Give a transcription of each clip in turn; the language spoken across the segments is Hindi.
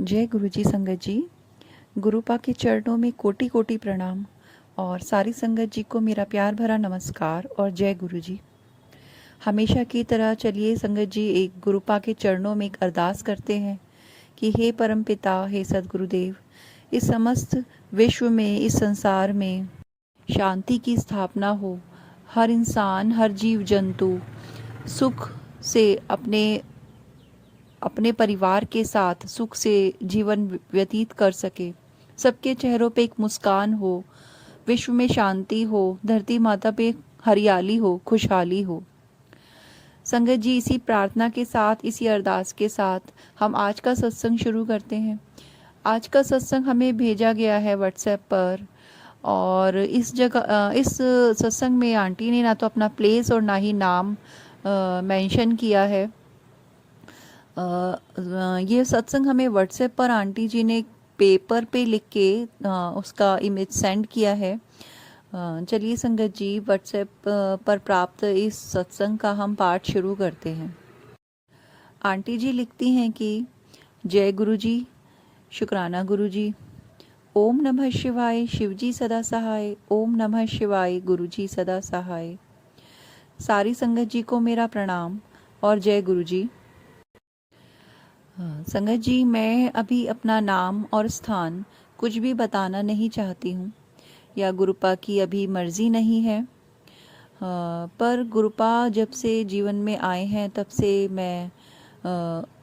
जय गुरु जी। संगत जी, गुरुपा के चरणों में कोटि कोटि प्रणाम और सारी संगत जी को मेरा प्यार भरा नमस्कार और जय गुरु जी। हमेशा की तरह चलिए संगत जी एक गुरुपा के चरणों में एक अरदास करते हैं कि हे परम पिता, हे सदगुरुदेव, इस समस्त विश्व में, इस संसार में शांति की स्थापना हो। हर इंसान, हर जीव जंतु सुख से अपने परिवार के साथ सुख से जीवन व्यतीत कर सके। सबके चेहरों पे एक मुस्कान हो, विश्व में शांति हो, धरती माता पे हरियाली हो, खुशहाली हो। संगत जी, इसी प्रार्थना के साथ, इसी अरदास के साथ हम आज का सत्संग शुरू करते हैं। आज का सत्संग हमें भेजा गया है व्हाट्सएप पर और इस सत्संग में आंटी ने ना तो अपना प्लेस और ना ही नाम मेंशन किया है। ये सत्संग हमें व्हाट्सएप पर आंटी जी ने पेपर पे लिख के उसका इमेज सेंड किया है। चलिए संगत जी, व्हाट्सएप पर प्राप्त इस सत्संग का हम पाठ शुरू करते हैं। आंटी जी लिखती हैं कि जय गुरु जी, शुक्राना गुरु जी। ओम नमः शिवाय, शिव जी सदा सहाय। ओम नमः शिवाय, गुरु जी सदा सहाय। सारी संगत जी को मेरा प्रणाम और जय गुरु जी। संगत जी, मैं अभी अपना नाम और स्थान कुछ भी बताना नहीं चाहती हूँ, या गुरुपा की अभी मर्जी नहीं है। पर गुरुपा जब से जीवन में आए हैं तब से मैं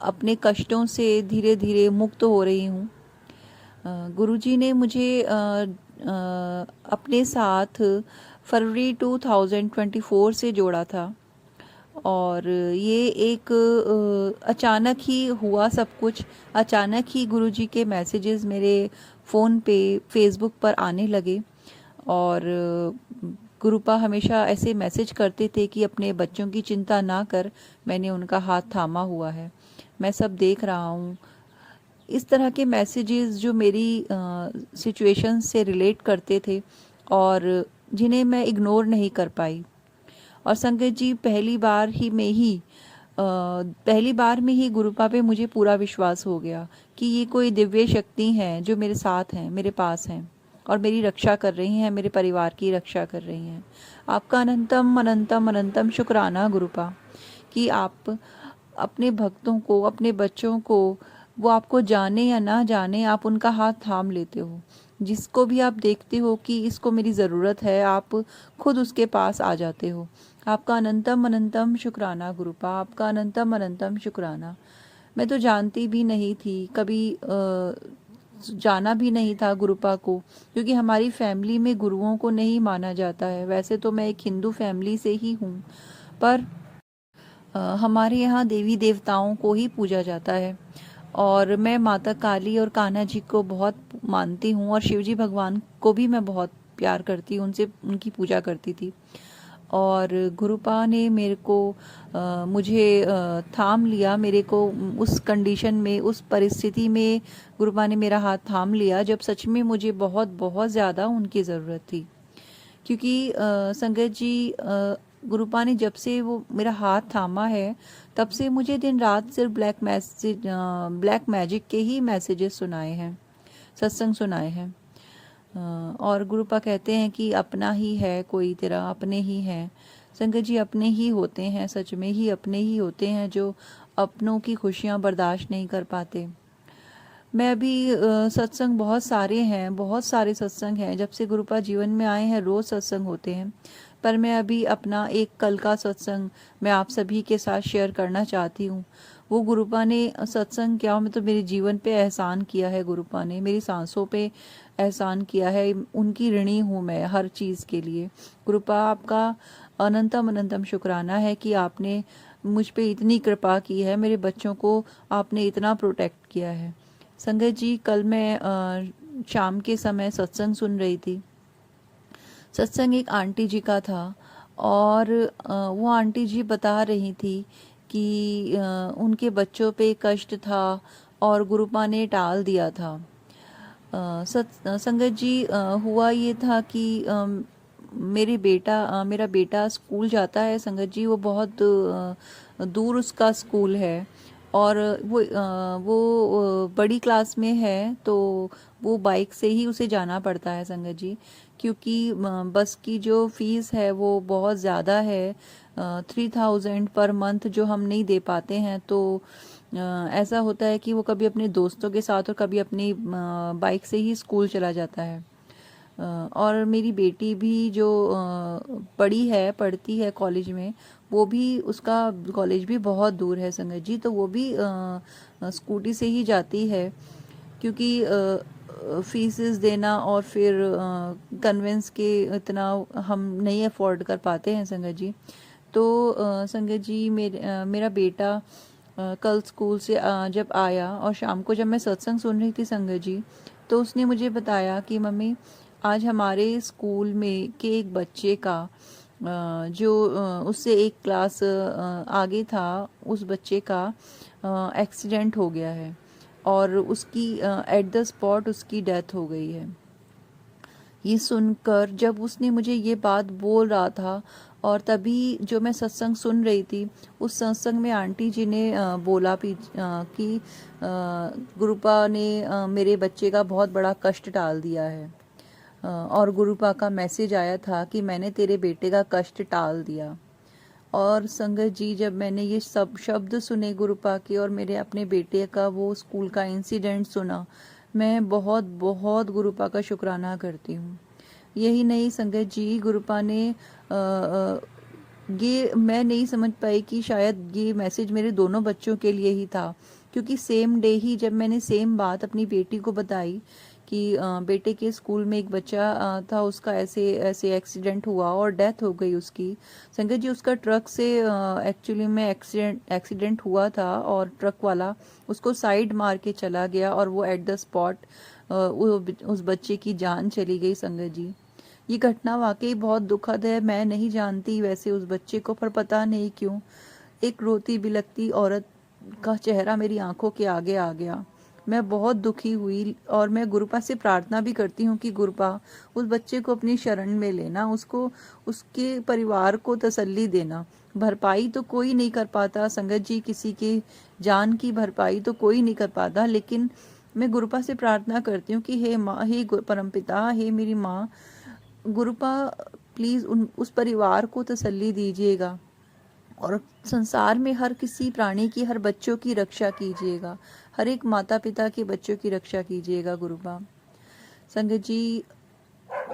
अपने कष्टों से धीरे धीरे मुक्त हो रही हूँ। गुरुजी ने मुझे अपने साथ फरवरी 2024 से जोड़ा था और ये एक अचानक ही हुआ सब कुछ। अचानक ही गुरुजी के मैसेजेस मेरे फ़ोन पे, फेसबुक पर आने लगे और गुरुपा हमेशा ऐसे मैसेज करते थे कि अपने बच्चों की चिंता ना कर, मैंने उनका हाथ थामा हुआ है, मैं सब देख रहा हूँ। इस तरह के मैसेजेस जो मेरी सिचुएशन से रिलेट करते थे और जिन्हें मैं इग्नोर नहीं कर पाई। और संगत जी, पहली बार में ही गुरुपा पे मुझे पूरा विश्वास हो गया कि ये कोई दिव्य शक्ति हैं जो मेरे साथ हैं, मेरे पास हैं और मेरी रक्षा कर रही हैं, मेरे परिवार की रक्षा कर रही हैं। आपका अनंतम अनंतम अनंतम शुक्राना गुरुपा कि आप अपने भक्तों को, अपने बच्चों को, वो आपको जाने या ना जाने, आप उनका हाथ थाम लेते हो। जिसको भी आप देखते हो कि इसको मेरी ज़रूरत है, आप खुद उसके पास आ जाते हो। आपका अनंतम अनंतम शुक्राना गुरुपा, आपका अनंतम अनंतम शुक्राना। मैं तो जानती भी नहीं थी, कभी जाना भी नहीं था गुरुपा को, क्योंकि हमारी फैमिली में गुरुओं को नहीं माना जाता है। वैसे तो मैं एक हिंदू फैमिली से ही हूँ, पर हमारे यहाँ देवी देवताओं को ही पूजा जाता है और मैं माता काली और कान्हा जी को बहुत मानती हूँ और शिवजी भगवान को भी मैं बहुत प्यार करती हूँ, उनसे उनकी पूजा करती थी। और गुरुपा ने मेरे को मुझे थाम लिया, मेरे को उस कंडीशन में, उस परिस्थिति में गुरुपा ने मेरा हाथ थाम लिया जब सच में मुझे बहुत बहुत ज़्यादा उनकी ज़रूरत थी। क्योंकि संगत जी, गुरुपा ने जब से वो मेरा हाथ थामा है तब से मुझे दिन रात सिर्फ ब्लैक मैजिक के ही मैसेजेस सुनाए हैं, सत्संग सुनाए हैं। और गुरुपा कहते हैं कि अपना ही है कोई तेरा, अपने ही हैं। संगत जी, अपने ही होते हैं, सच में ही अपने ही होते हैं जो अपनों की खुशियाँ बर्दाश्त नहीं कर पाते। मैं अभी सत्संग बहुत सारे हैं, बहुत सारे सत्संग हैं, जब से गुरुपा जीवन में आए हैं रोज़ सत्संग होते हैं। पर मैं अभी अपना एक कल का सत्संग मैं आप सभी के साथ शेयर करना चाहती हूँ। वो गुरुपा ने सत्संग क्या, मतलब मेरे जीवन पे एहसान किया है गुरुपा ने, मेरी सांसों पे एहसान किया है। उनकी ऋणी हूँ मैं हर चीज़ के लिए। गुरुपा, आपका अनंतम अनंतम शुक्राना है कि आपने मुझ पे इतनी कृपा की है, मेरे बच्चों को आपने इतना प्रोटेक्ट किया है। संगत जी, कल मैं शाम के समय सत्संग सुन रही थी। सत्संग एक आंटी जी का था और वो आंटी जी बता रही थी कि उनके बच्चों पे कष्ट था और गुरुपा ने टाल दिया था। संगत जी, हुआ ये था कि मेरा बेटा स्कूल जाता है संगत जी, वो बहुत दूर उसका स्कूल है और वो बड़ी क्लास में है, तो वो बाइक से ही उसे जाना पड़ता है संगत जी, क्योंकि बस की जो फीस है वो बहुत ज़्यादा है, 3000 पर मंथ जो हम नहीं दे पाते हैं। तो ऐसा होता है कि वो कभी अपने दोस्तों के साथ और कभी अपनी बाइक से ही स्कूल चला जाता है। और मेरी बेटी भी जो पढ़ी है, पढ़ती है कॉलेज में, वो भी, उसका कॉलेज भी बहुत दूर है संगत जी, तो वो भी स्कूटी से ही जाती है, क्योंकि फीसेस देना और फिर कन्वेंस के इतना हम नहीं अफोर्ड कर पाते हैं संगत जी। तो संगत जी, मेरा बेटा कल स्कूल से जब आया और शाम को जब मैं सत्संग सुन रही थी संगत जी, तो उसने मुझे बताया कि मम्मी, आज हमारे स्कूल में के एक बच्चे का जो उससे एक क्लास आगे था, उस बच्चे का एक्सीडेंट हो गया है और उसकी एट द स्पॉट उसकी डेथ हो गई है। ये सुनकर जब उसने मुझे ये बात बोल रहा था, और तभी जो मैं सत्संग सुन रही थी, उस सत्संग में आंटी जी ने बोला भी कि गुरुपा ने मेरे बच्चे का बहुत बड़ा कष्ट टाल दिया है, और गुरुपा का मैसेज आया था कि मैंने तेरे बेटे का कष्ट टाल दिया। और संगत जी, जब मैंने ये सब शब्द सुने गुरुपा के और मेरे अपने बेटे का वो स्कूल का इंसिडेंट सुना, मैं बहुत बहुत गुरुपा का शुक्राना करती हूँ। यही नहीं संगत जी, गुरुपा ने ये मैं नहीं समझ पाई कि शायद ये मैसेज मेरे दोनों बच्चों के लिए ही था, क्योंकि सेम डे ही जब मैंने सेम बात अपनी बेटी को बताई कि बेटे के स्कूल में एक बच्चा था, उसका ऐसे ऐसे एक्सीडेंट हुआ और डेथ हो गई उसकी। संगत जी, उसका ट्रक से एक्चुअली में एक्सीडेंट हुआ था और ट्रक वाला उसको साइड मार के चला गया और वो एट द स्पॉट उस बच्चे की जान चली गई संगत जी। ये घटना वाकई बहुत दुखद है। मैं नहीं जानती वैसे उस बच्चे को, पर पता नहीं क्यों एक रोती बिलखती औरत का चेहरा मेरी आंखों के आगे आ गया। मैं बहुत दुखी हुई और मैं गुरुपा से प्रार्थना भी करती हूँ कि गुरुपा, उस बच्चे को अपनी शरण में लेना, उसको, उसके परिवार को तसल्ली देना। भरपाई तो कोई नहीं कर पाता संगत जी, किसी की जान की भरपाई तो कोई नहीं कर पाता, लेकिन मैं गुरुपा से प्रार्थना करती हूँ कि हे माँ, हे परमपिता, हे मेरी माँ गुरुपा, प्लीज उस परिवार को तसल्ली दीजिएगा और संसार में हर किसी प्राणी की, हर बच्चों की रक्षा कीजिएगा, हर एक माता पिता के बच्चों की रक्षा कीजिएगा गुरुपा। संगत जी,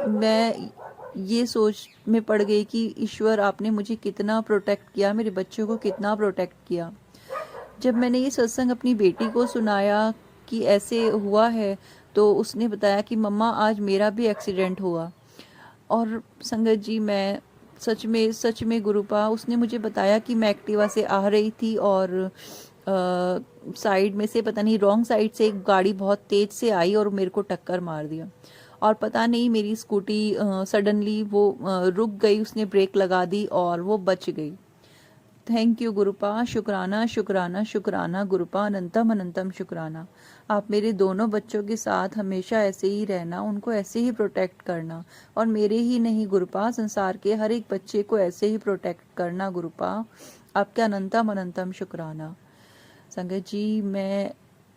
मैं ये सोच में पड़ गई कि ईश्वर, आपने मुझे कितना प्रोटेक्ट किया, मेरे बच्चों को कितना प्रोटेक्ट किया। जब मैंने ये सत्संग अपनी बेटी को सुनाया कि ऐसे हुआ है, तो उसने बताया कि मम्मा, आज मेरा भी एक्सीडेंट हुआ। और संगत जी, मैं सच में गुरुपा, उसने मुझे बताया कि मैं एक्टिवा से आ रही थी और साइड में से, पता नहीं रॉन्ग साइड से एक गाड़ी बहुत तेज से आई और मेरे को टक्कर मार दिया, और पता नहीं मेरी स्कूटी सडनली वो रुक गई, उसने ब्रेक लगा दी और वो बच गई। थैंक यू गुरुपा, शुक्राना शुक्राना शुक्राना गुरुपा, अनंतम अनंतम शुक्राना। आप मेरे दोनों बच्चों के साथ हमेशा ऐसे ही रहना, उनको ऐसे ही प्रोटेक्ट करना, और मेरे ही नहीं गुरुपा, संसार के हर एक बच्चे को ऐसे ही प्रोटेक्ट करना गुरुपा। आपका अनंतम अनंतम शुक्राना। संगत जी, मैं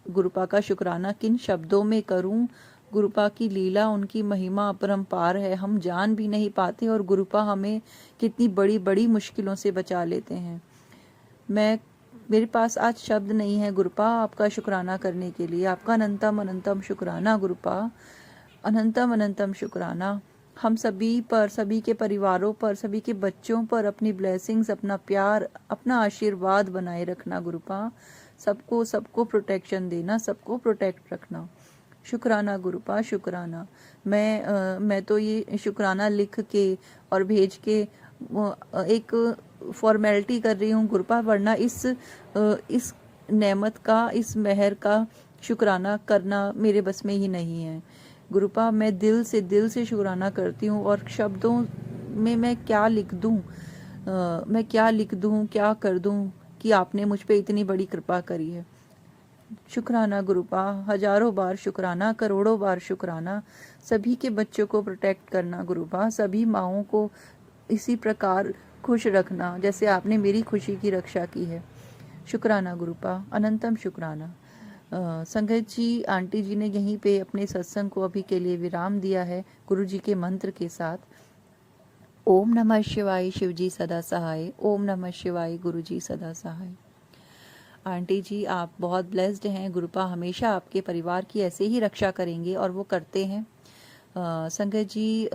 गुरुपा का शुक्राना किन शब्दों में करूं। गुरुपा की लीला, उनकी महिमा अपरंपार है, हम जान भी नहीं पाते, और गुरुपा हमें कितनी बड़ी बड़ी मुश्किलों से बचा लेते हैं। मेरे पास आज शब्द नहीं है गुरुपा आपका शुक्राना करने के लिए। आपका अनंतम अनंतम शुक्राना गुरुपा, अनंतम अनंतम शुक्राना। हम सभी पर, सभी के परिवारों पर, सभी के बच्चों पर अपनी ब्लेसिंग्स, अपना प्यार, अपना आशीर्वाद बनाए रखना गुरुपा। सबको सबको प्रोटेक्शन देना, सबको प्रोटेक्ट रखना। शुक्राना गुरुपा, शुक्राना। मैं तो ये शुक्राना लिख के और भेज के एक फॉर्मेलिटी कर रही हूँ गुरुपा, वरना इस नेमत का, इस मेहर का शुक्राना करना मेरे बस में ही नहीं है गुरुपा। मैं दिल से शुक्राना करती हूँ, और शब्दों में मैं क्या लिख दूँ, मैं क्या लिख दूँ, क्या कर दूँ कि आपने मुझ पे इतनी बड़ी कृपा करी है। शुक्राना गुरुपा, हजारों बार शुक्राना, करोड़ों बार शुक्राना। सभी के बच्चों को प्रोटेक्ट करना गुरुपा, सभी माँओं को इसी प्रकार खुश रखना जैसे आपने मेरी खुशी की रक्षा की है। शुक्राना गुरुपा, अनंतम शुक्राना। संगत जी, आंटी जी ने यहीं पे अपने सत्संग को अभी के लिए विराम दिया है गुरु जी के मंत्र के साथ। ओम नमः शिवाय, शिव जी सदा सहाय। ओम नमः शिवाय, गुरु जी सदा सहाय। आंटी जी, आप बहुत ब्लेस्ड हैं। गुरुपा हमेशा आपके परिवार की ऐसे ही रक्षा करेंगे और वो करते हैं। संगत जी,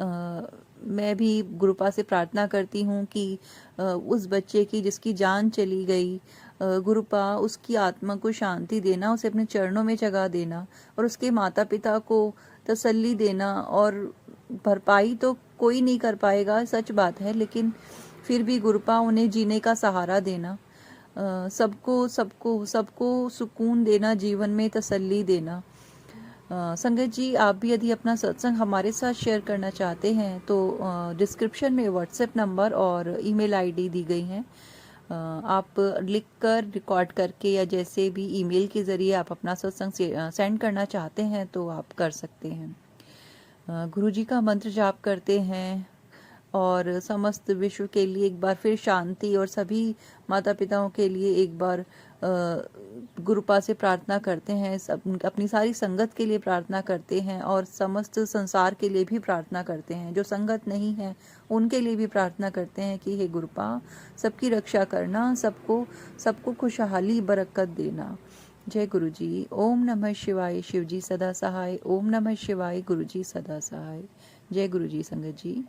मैं भी गुरुपा से प्रार्थना करती हूँ कि उस बच्चे की जिसकी जान चली गई, गुरुपा उसकी आत्मा को शांति देना, उसे अपने चरणों में जगा देना और उसके माता पिता को तसल्ली देना। और भरपाई तो कोई नहीं कर पाएगा, सच बात है, लेकिन फिर भी गुरुपा उन्हें जीने का सहारा देना, सबको सबको सबको सुकून देना, जीवन में तसल्ली देना। संगत जी, आप भी यदि अपना सत्संग हमारे साथ शेयर करना चाहते हैं तो डिस्क्रिप्शन में व्हाट्सएप नंबर और ईमेल आईडी दी गई हैं। आप लिखकर, रिकॉर्ड करके या जैसे भी ईमेल के ज़रिए आप अपना सत्संग सेंड करना चाहते हैं तो आप कर सकते हैं। गुरु जी का मंत्र जाप करते हैं और समस्त विश्व के लिए एक बार फिर शांति, और सभी माता पिताओं के लिए एक बार गुरुपा से प्रार्थना करते हैं, अपनी सारी संगत के लिए प्रार्थना करते हैं और समस्त संसार के लिए भी प्रार्थना करते हैं। जो संगत नहीं है उनके लिए भी प्रार्थना करते हैं कि हे गुरुपा, सबकी रक्षा करना, सबको सबको खुशहाली बरकत देना। जय गुरु जी। ओम नमः शिवाय, शिव जी सदा सहाय। ओम नमः शिवाय, गुरु जी सदा सहाय। जय गुरु जी संगत जी।